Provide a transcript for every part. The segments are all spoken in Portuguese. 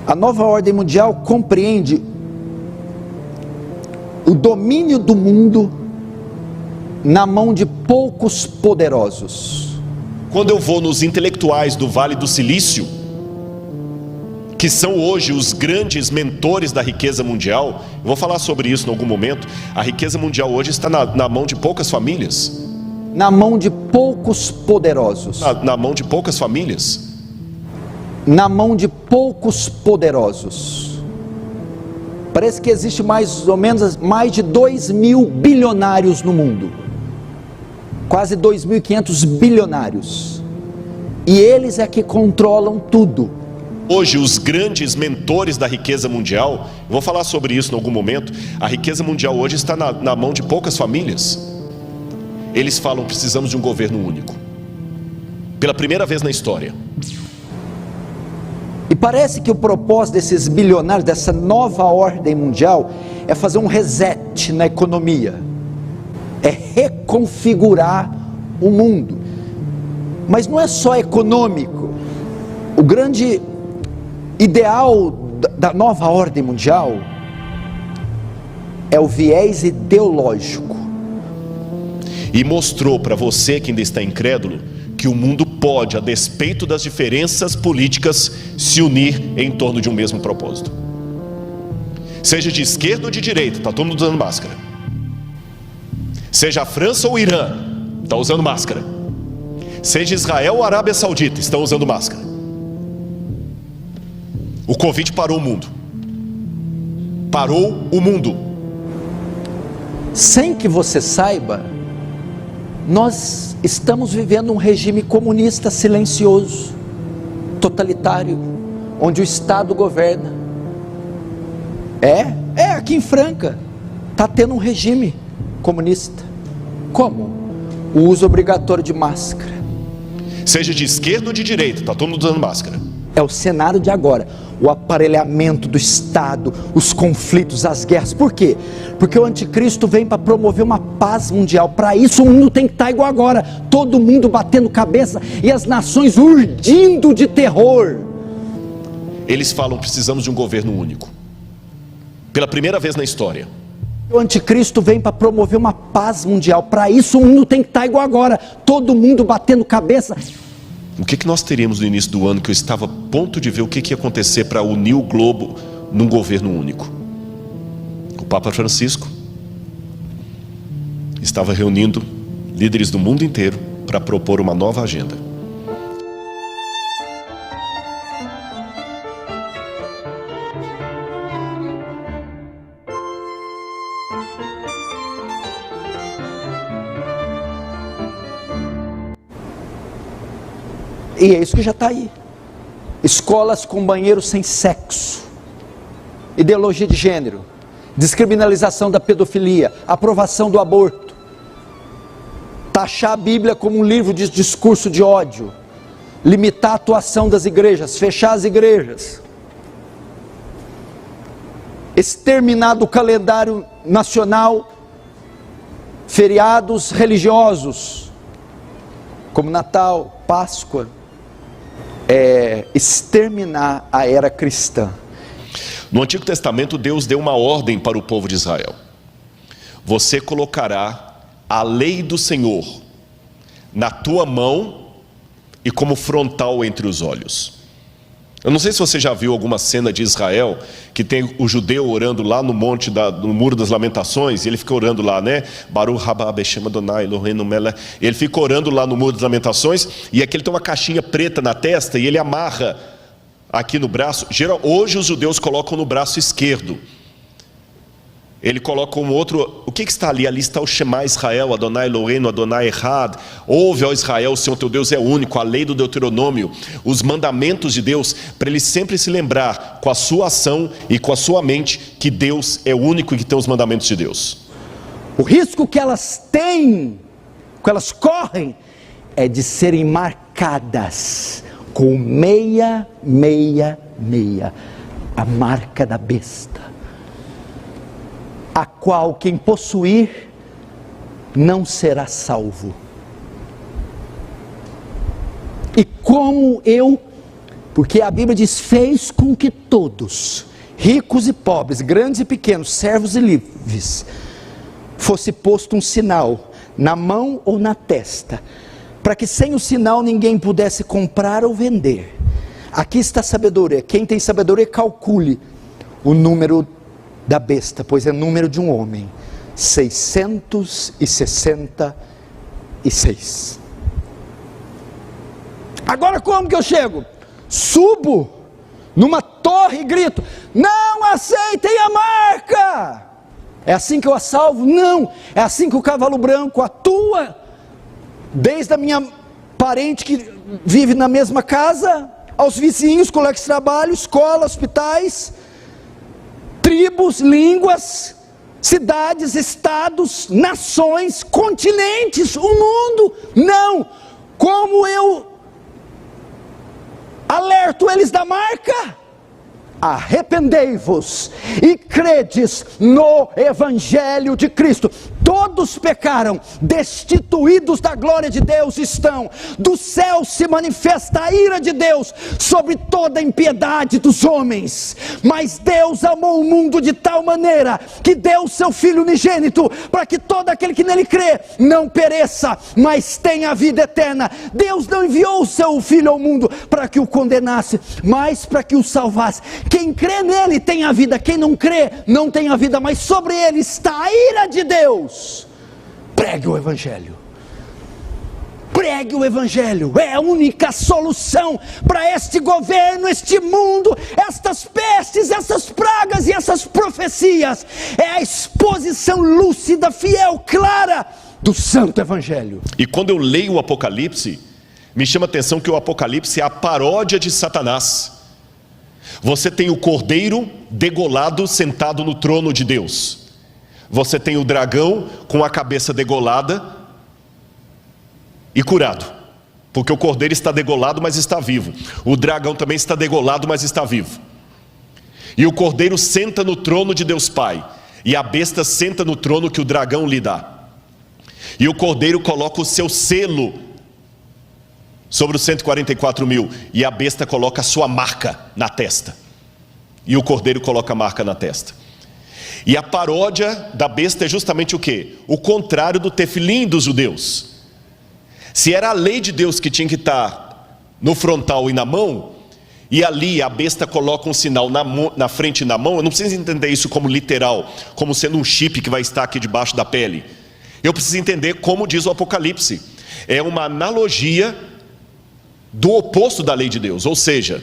A nova ordem mundial compreende o domínio do mundo na mão de poucos poderosos. Quando eu vou nos intelectuais do Vale do Silício, que são hoje os grandes mentores da riqueza mundial, eu vou falar sobre isso em algum momento. A riqueza mundial hoje está na mão de poucas famílias. Na mão de poucos poderosos. Na mão de poucas famílias. Na mão de poucos poderosos. Parece que existe mais ou menos mais de 2.000 bilionários no mundo. Quase 2.500 bilionários. E eles é que controlam tudo. Hoje os grandes mentores da riqueza mundial, eu vou falar sobre isso em algum momento. A riqueza mundial hoje está na mão de poucas famílias. Eles falam: precisamos de um governo único. Pela primeira vez na história. E parece que o propósito desses bilionários, dessa nova ordem mundial, é fazer um reset na economia. É reconfigurar o mundo. Mas não é só econômico. O grande ideal da nova ordem mundial é o viés ideológico. E mostrou para você que ainda está incrédulo que o mundo pode, a despeito das diferenças políticas, se unir em torno de um mesmo propósito. Seja de esquerda ou de direita, está todo mundo usando máscara. Seja a França ou o Irã, está usando máscara. Seja Israel ou a Arábia Saudita, estão usando máscara. O Covid parou o mundo. Parou o mundo. Sem que você saiba, nós estamos vivendo um regime comunista silencioso, totalitário, onde o Estado governa. Aqui em Franca está tendo um regime comunista. Como? O uso obrigatório de máscara. Seja de esquerda ou de direita, está todo mundo usando máscara. É o cenário de agora, o aparelhamento do Estado, os conflitos, as guerras. Por quê? Porque o anticristo vem para promover uma paz mundial. Para isso o mundo tem que estar igual agora, todo mundo batendo cabeça e as nações urdindo de terror. Eles falam: precisamos de um governo único. Pela primeira vez na história. O anticristo vem para promover uma paz mundial. Para isso o mundo tem que estar igual agora, todo mundo batendo cabeça. O que nós teríamos no início do ano, que eu estava a ponto de ver o que ia acontecer para unir o globo num governo único? O Papa Francisco estava reunindo líderes do mundo inteiro para propor uma nova agenda. E é isso que já está aí. Escolas com banheiros sem sexo, ideologia de gênero, descriminalização da pedofilia, aprovação do aborto, taxar a Bíblia como um livro de discurso de ódio, limitar a atuação das igrejas, fechar as igrejas, exterminar do calendário nacional feriados religiosos, como Natal, Páscoa. Exterminar a era cristã. No Antigo Testamento, Deus deu uma ordem para o povo de Israel: você colocará a lei do Senhor na tua mão e como frontal entre os olhos. Eu não sei se você já viu alguma cena de Israel, que tem o judeu orando lá no monte, no Muro das Lamentações, e ele fica orando lá, né? Baruch haba Beshem Adonai Eloheinu melech. Ele fica orando lá no Muro das Lamentações, e aqui ele tem uma caixinha preta na testa, e ele amarra aqui no braço. Hoje os judeus colocam no braço esquerdo. Ele coloca um outro. O que está ali? Ali está o Shema Israel, Adonai Eloheinu, Adonai Echad. Ouve, ó Israel, o Senhor teu Deus é único. A lei do Deuteronômio, os mandamentos de Deus, para ele sempre se lembrar com a sua ação e com a sua mente que Deus é único e que tem os mandamentos de Deus. O risco que elas têm, que elas correm, é de serem marcadas com 666, a marca da besta, a qual quem possuir não será salvo. E como eu Porque a Bíblia diz: fez com que todos, ricos e pobres, grandes e pequenos, servos e livres, fosse posto um sinal na mão ou na testa, para que sem o sinal ninguém pudesse comprar ou vender. Aqui está a sabedoria. Quem tem sabedoria, calcule o número da besta, pois é número de um homem: 666. Agora como que eu chego? Subo numa torre e grito: não aceitem a marca! É assim que eu a salvo? Não! É assim que o cavalo branco atua, desde a minha parente que vive na mesma casa, aos vizinhos, colegas de trabalho, escola, hospitais, tribos, línguas, cidades, estados, nações, continentes, o mundo. Não! Como eu alerto eles da marca? Arrependei-vos e credes no Evangelho de Cristo. Todos pecaram, destituídos da glória de Deus estão. Do céu se manifesta a ira de Deus sobre toda a impiedade dos homens. Mas Deus amou o mundo de tal maneira que deu o seu Filho unigênito, para que todo aquele que nele crê não pereça, mas tenha a vida eterna. Deus não enviou o seu Filho ao mundo para que o condenasse, mas para que o salvasse. Quem crê nele tem a vida, quem não crê não tem a vida, mas sobre ele está a ira de Deus. Pregue o Evangelho. Pregue o Evangelho. É a única solução para este governo, este mundo, estas pestes, essas pragas e essas profecias. É a exposição lúcida, fiel, clara do Santo Evangelho. E quando eu leio o Apocalipse, me chama a atenção que o Apocalipse é a paródia de Satanás. Você tem o cordeiro degolado sentado no trono de Deus. Você tem o dragão com a cabeça degolada e curado, porque o cordeiro está degolado, mas está vivo. O dragão também está degolado, mas está vivo. E o cordeiro senta no trono de Deus Pai, e a besta senta no trono que o dragão lhe dá. E o cordeiro coloca o seu selo sobre os 144 mil, e a besta coloca a sua marca na testa, e o cordeiro coloca a marca na testa. E a paródia da besta é justamente o quê? O contrário do tefilim dos judeus. Se era a lei de Deus que tinha que estar no frontal e na mão, e ali a besta coloca um sinal na frente e na mão, eu não preciso entender isso como literal, como sendo um chip que vai estar aqui debaixo da pele. Eu preciso entender como diz o Apocalipse. É uma analogia do oposto da lei de Deus, ou seja,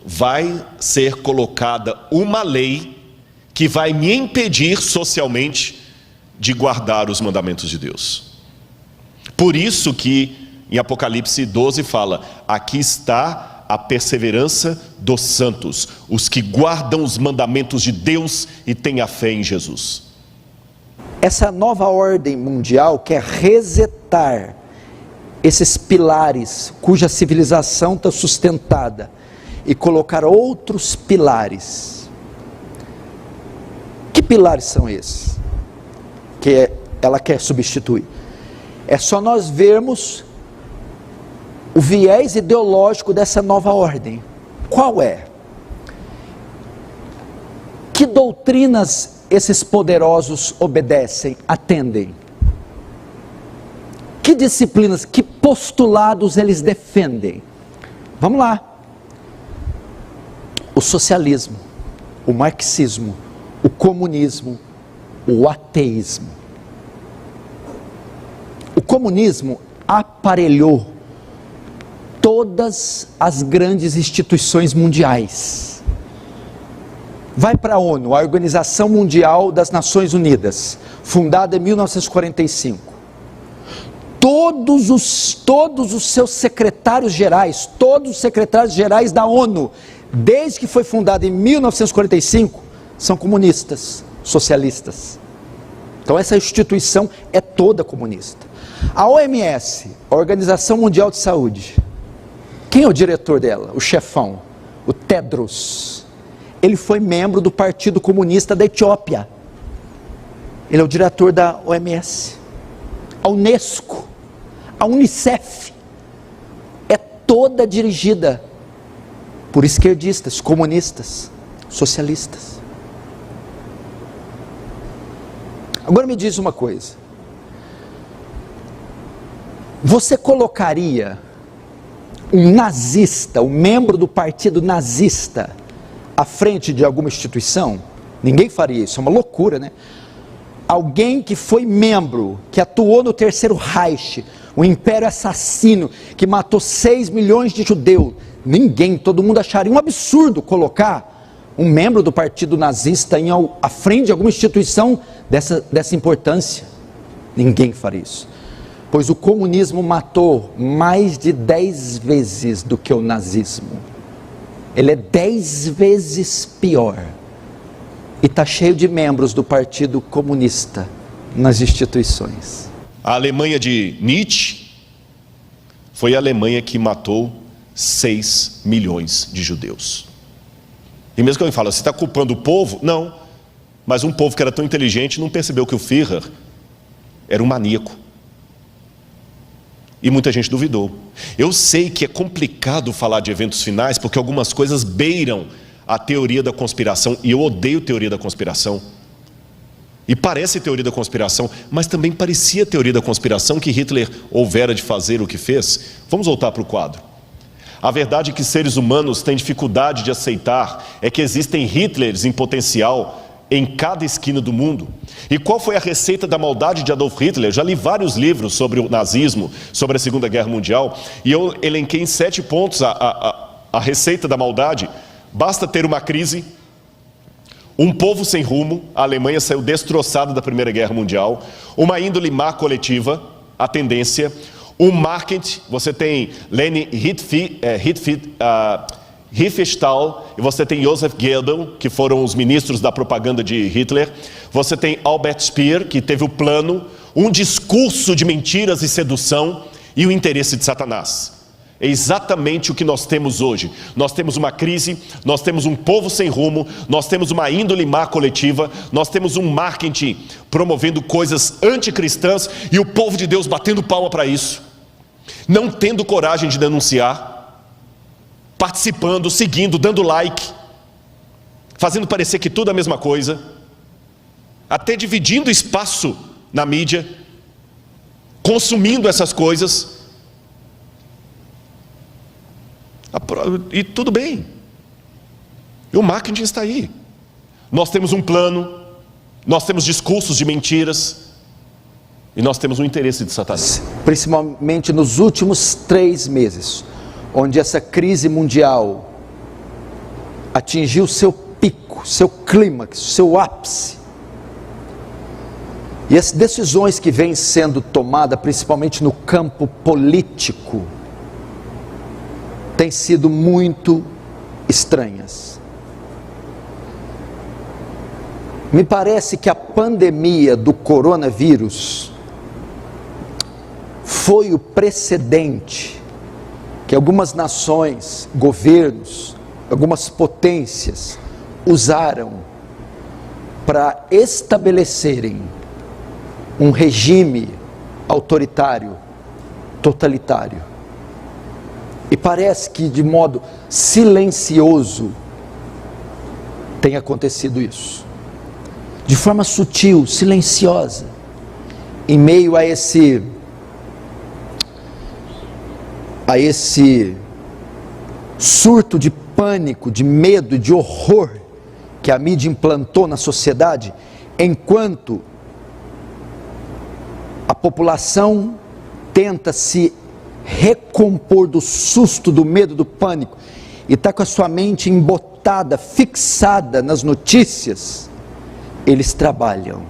vai ser colocada uma lei que vai me impedir socialmente de guardar os mandamentos de Deus. Por isso que em Apocalipse 12 fala: aqui está a perseverança dos santos, os que guardam os mandamentos de Deus e têm a fé em Jesus. Essa nova ordem mundial quer resetar esses pilares cuja civilização está sustentada e colocar outros pilares. Que pilares são esses que ela quer substituir? É só nós vermos o viés ideológico dessa nova ordem. Qual é? Que doutrinas esses poderosos obedecem, atendem? Que disciplinas, que postulados eles defendem? Vamos lá. O socialismo, o marxismo, o comunismo, o ateísmo. O comunismo aparelhou todas as grandes instituições mundiais. Vai para a ONU, a Organização Mundial das Nações Unidas, fundada em 1945. Todos os seus secretários gerais, todos os secretários gerais da ONU, desde que foi fundada em 1945, são comunistas, socialistas. Então essa instituição é toda comunista. A OMS, a Organização Mundial de Saúde, quem é o diretor dela? O chefão, o Tedros. Ele foi membro do Partido Comunista da Etiópia. Ele é o diretor da OMS. A Unesco, a Unicef, é toda dirigida por esquerdistas, comunistas, socialistas. Agora me diz uma coisa: você colocaria um nazista, um membro do partido nazista, à frente de alguma instituição? Ninguém faria isso, é uma loucura, né? Alguém que foi membro, que atuou no Terceiro Reich, o império assassino, que matou 6 milhões de judeus. Ninguém, todo mundo acharia um absurdo colocar um membro do partido nazista à frente de alguma instituição dessa importância. Ninguém faria isso. Pois o comunismo matou mais de 10 vezes do que o nazismo. Ele é 10 vezes pior. E está cheio de membros do Partido Comunista nas instituições. A Alemanha de Nietzsche foi a Alemanha que matou 6 milhões de judeus. E mesmo que alguém fale, você está culpando o povo? Não, mas um povo que era tão inteligente não percebeu que o Führer era um maníaco. E muita gente duvidou. Eu sei que é complicado falar de eventos finais, porque algumas coisas beiram a teoria da conspiração, e eu odeio teoria da conspiração. E parece teoria da conspiração, mas também parecia teoria da conspiração que Hitler houvera de fazer o que fez. Vamos voltar para o quadro. A verdade que seres humanos têm dificuldade de aceitar é que existem Hitlers em potencial em cada esquina do mundo. E qual foi a receita da maldade de Adolf Hitler? Eu já li vários livros sobre o nazismo, sobre a Segunda Guerra Mundial, e eu elenquei em 7 pontos a receita da maldade. Basta ter uma crise, um povo sem rumo, a Alemanha saiu destroçada da Primeira Guerra Mundial, uma índole má coletiva, a tendência, um marketing, você tem Leni Riefenstahl e você tem Joseph Goebbels, que foram os ministros da propaganda de Hitler, você tem Albert Speer, que teve o plano, um discurso de mentiras e sedução e o interesse de Satanás. É exatamente o que nós temos hoje. Nós temos uma crise, nós temos um povo sem rumo, nós temos uma índole má coletiva, nós temos um marketing promovendo coisas anticristãs e o povo de Deus batendo palma para isso, não tendo coragem de denunciar, participando, seguindo, dando like, fazendo parecer que tudo é a mesma coisa, até dividindo espaço na mídia, consumindo essas coisas. E tudo bem, e o marketing está aí. Nós temos um plano, nós temos discursos de mentiras, e nós temos um interesse de Satanás. Principalmente nos últimos 3 meses, onde essa crise mundial atingiu seu pico, seu clímax, seu ápice. E as decisões que vêm sendo tomadas, principalmente no campo político, têm sido muito estranhas. Me parece que a pandemia do coronavírus foi o precedente que algumas nações, governos, algumas potências usaram para estabelecerem um regime autoritário, totalitário. E parece que de modo silencioso tem acontecido isso. De forma sutil, silenciosa, em meio a esse surto de pânico, de medo, de horror que a mídia implantou na sociedade, enquanto a população tenta se recompor do susto, do medo, do pânico, e está com a sua mente embotada, fixada nas notícias. Eles trabalham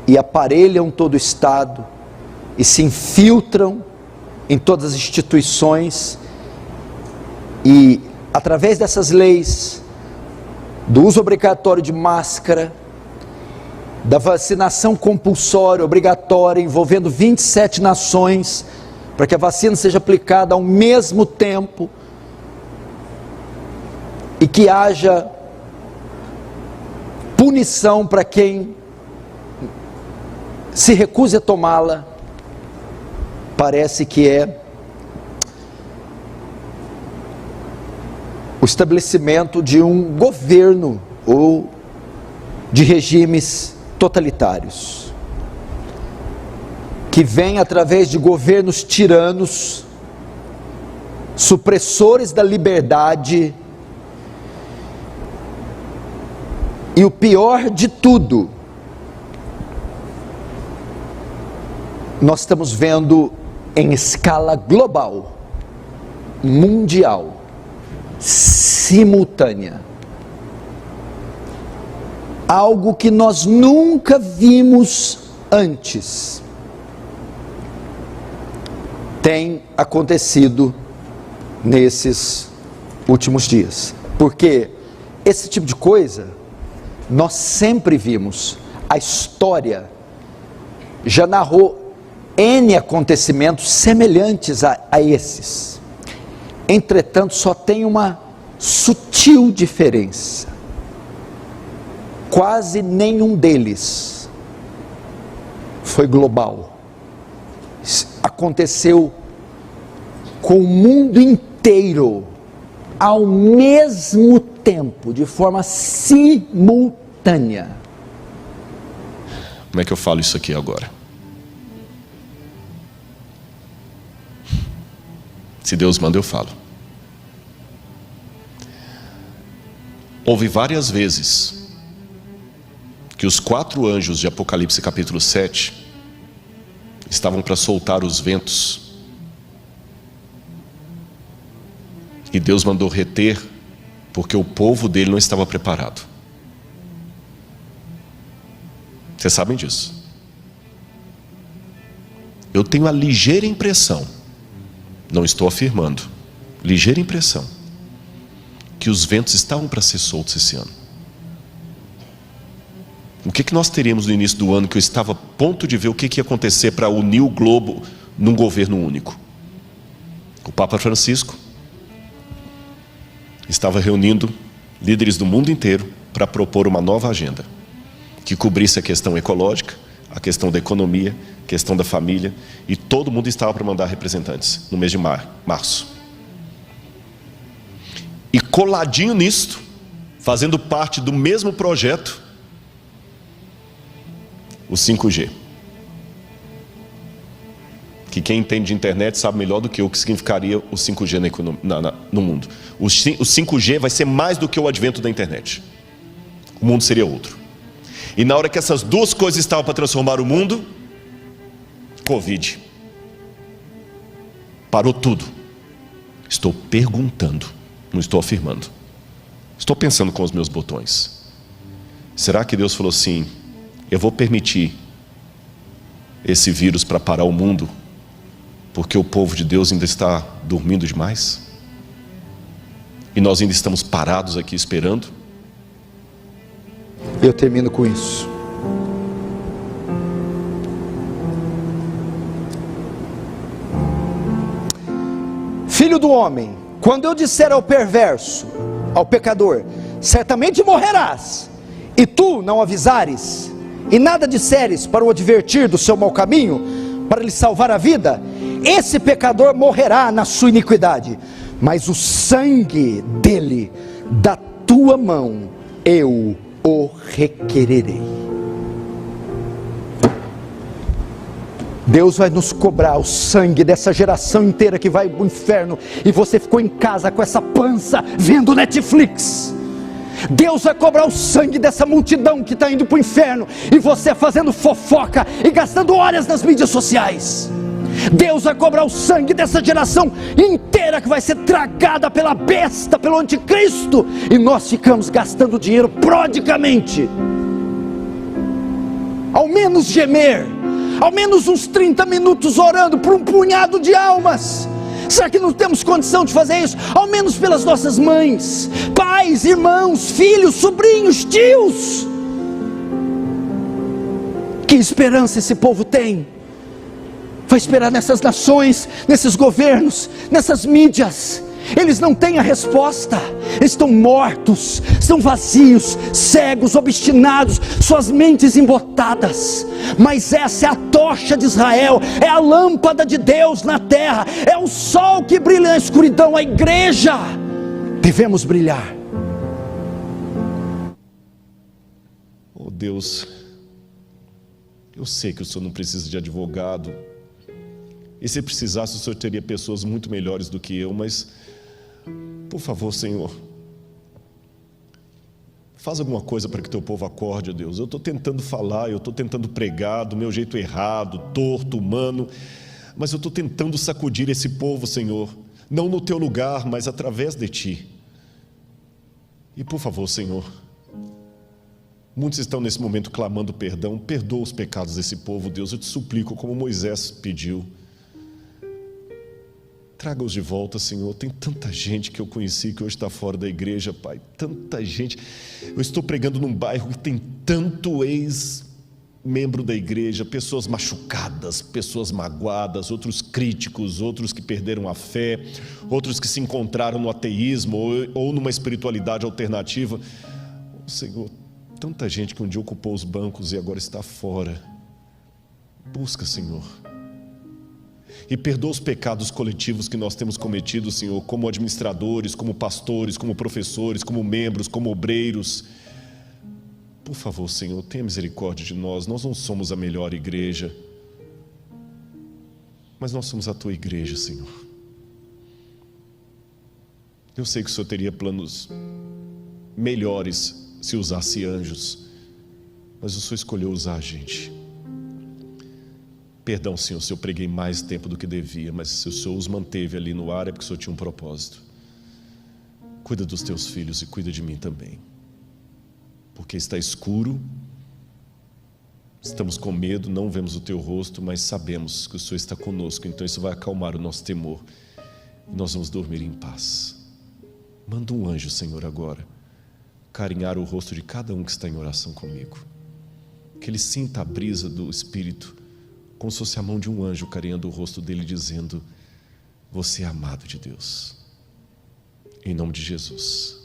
e aparelham todo o Estado e se infiltram em todas as instituições, e através dessas leis, do uso obrigatório de máscara, da vacinação compulsória, obrigatória, envolvendo 27 nações, para que a vacina seja aplicada ao mesmo tempo, e que haja punição para quem se recuse a tomá-la. Parece que é o estabelecimento de um governo ou de regimes totalitários, que vem através de governos tiranos, supressores da liberdade, e o pior de tudo, nós estamos vendo em escala global, mundial, simultânea, algo que nós nunca vimos antes, tem acontecido nesses últimos dias. Porque esse tipo de coisa nós sempre vimos. A história já narrou N acontecimentos semelhantes a esses. Entretanto, só tem uma sutil diferença. Quase nenhum deles foi global. Aconteceu com o mundo inteiro ao mesmo tempo, de forma simultânea. Como é que eu falo isso aqui agora? Se Deus manda, eu falo. Houve várias vezes que os 4 anjos de Apocalipse capítulo 7 estavam para soltar os ventos, e Deus mandou reter, porque o povo dele não estava preparado. Vocês sabem disso. Eu tenho a ligeira impressão, não estou afirmando, ligeira impressão, que os ventos estavam para ser soltos esse ano. O que nós teríamos no início do ano, que eu estava a ponto de ver o que ia acontecer para unir o globo num governo único? O Papa Francisco estava reunindo líderes do mundo inteiro para propor uma nova agenda, que cobrisse a questão ecológica, a questão da economia, a questão da família, e todo mundo estava para mandar representantes no mês de março. E coladinho nisto, fazendo parte do mesmo projeto, o 5G. Que quem entende de internet sabe melhor do que eu o que significaria o 5G no mundo. O 5G vai ser mais do que o advento da internet. O mundo seria outro. E na hora que essas duas coisas estavam para transformar o mundo, Covid. Parou tudo. Estou perguntando, não estou afirmando. Estou pensando com os meus botões. Será que Deus falou assim: eu vou permitir esse vírus para parar o mundo, porque o povo de Deus ainda está dormindo demais? E nós ainda estamos parados aqui esperando? Eu termino com isso. Filho do homem, quando eu disser ao perverso, ao pecador, certamente morrerás, e tu não avisares, e nada disseres para o advertir do seu mau caminho, para lhe salvar a vida, esse pecador morrerá na sua iniquidade, mas o sangue dele, da tua mão, eu o requererei. Deus vai nos cobrar o sangue dessa geração inteira que vai para o inferno, e você ficou em casa com essa pança vendo Netflix. Deus vai cobrar o sangue dessa multidão que está indo para o inferno, e você fazendo fofoca e gastando horas nas mídias sociais. Deus vai cobrar o sangue dessa geração inteira que vai ser tragada pela besta, pelo anticristo, e nós ficamos gastando dinheiro prodigamente. Ao menos gemer, ao menos uns 30 minutos orando por um punhado de almas. Será que não temos condição de fazer isso? Ao menos pelas nossas mães, pais, irmãos, filhos, sobrinhos, tios. Que esperança esse povo tem? Vai esperar nessas nações, nesses governos, nessas mídias. Eles não têm a resposta. Eles estão mortos, estão vazios, cegos, obstinados, suas mentes embotadas. Mas essa é a tocha de Israel, é a lâmpada de Deus na terra, é o sol que brilha na escuridão, a igreja. Devemos brilhar. Oh Deus, eu sei que o Senhor não precisa de advogado, e se precisasse o Senhor teria pessoas muito melhores do que eu, mas por favor, Senhor, faz alguma coisa para que teu povo acorde, ó Deus. Eu estou tentando falar, eu estou tentando pregar do meu jeito errado, torto, humano, mas eu estou tentando sacudir esse povo, Senhor, não no teu lugar, mas através de ti. E por favor, Senhor, muitos estão nesse momento clamando perdão. Perdoa os pecados desse povo, Deus, eu te suplico, como Moisés pediu. Traga-os de volta, Senhor. Tem tanta gente que eu conheci que hoje está fora da igreja, Pai. Tanta gente. Eu estou pregando num bairro que tem tanto ex-membro da igreja, pessoas machucadas, pessoas magoadas, outros críticos, outros que perderam a fé, outros que se encontraram no ateísmo ou numa espiritualidade alternativa. Oh, Senhor, tanta gente que um dia ocupou os bancos e agora está fora. Busca, Senhor. E perdoa os pecados coletivos que nós temos cometido, Senhor, como administradores, como pastores, como professores, como membros, como obreiros. Por favor, Senhor, tenha misericórdia de nós. Nós não somos a melhor igreja, mas nós somos a tua igreja, Senhor. Eu sei que o Senhor teria planos melhores se usasse anjos, mas o Senhor escolheu usar a gente. Perdão, Senhor, se eu preguei mais tempo do que devia, mas se o Senhor os manteve ali no ar é porque o Senhor tinha um propósito. Cuida dos teus filhos e cuida de mim também, porque está escuro, estamos com medo, não vemos o teu rosto, mas sabemos que o Senhor está conosco, então isso vai acalmar o nosso temor e nós vamos dormir em paz. Manda um anjo, Senhor, agora carinhar o rosto de cada um que está em oração comigo, que ele sinta a brisa do Espírito, como se fosse a mão de um anjo carinhando o rosto dele, dizendo: você é amado de Deus. Em nome de Jesus.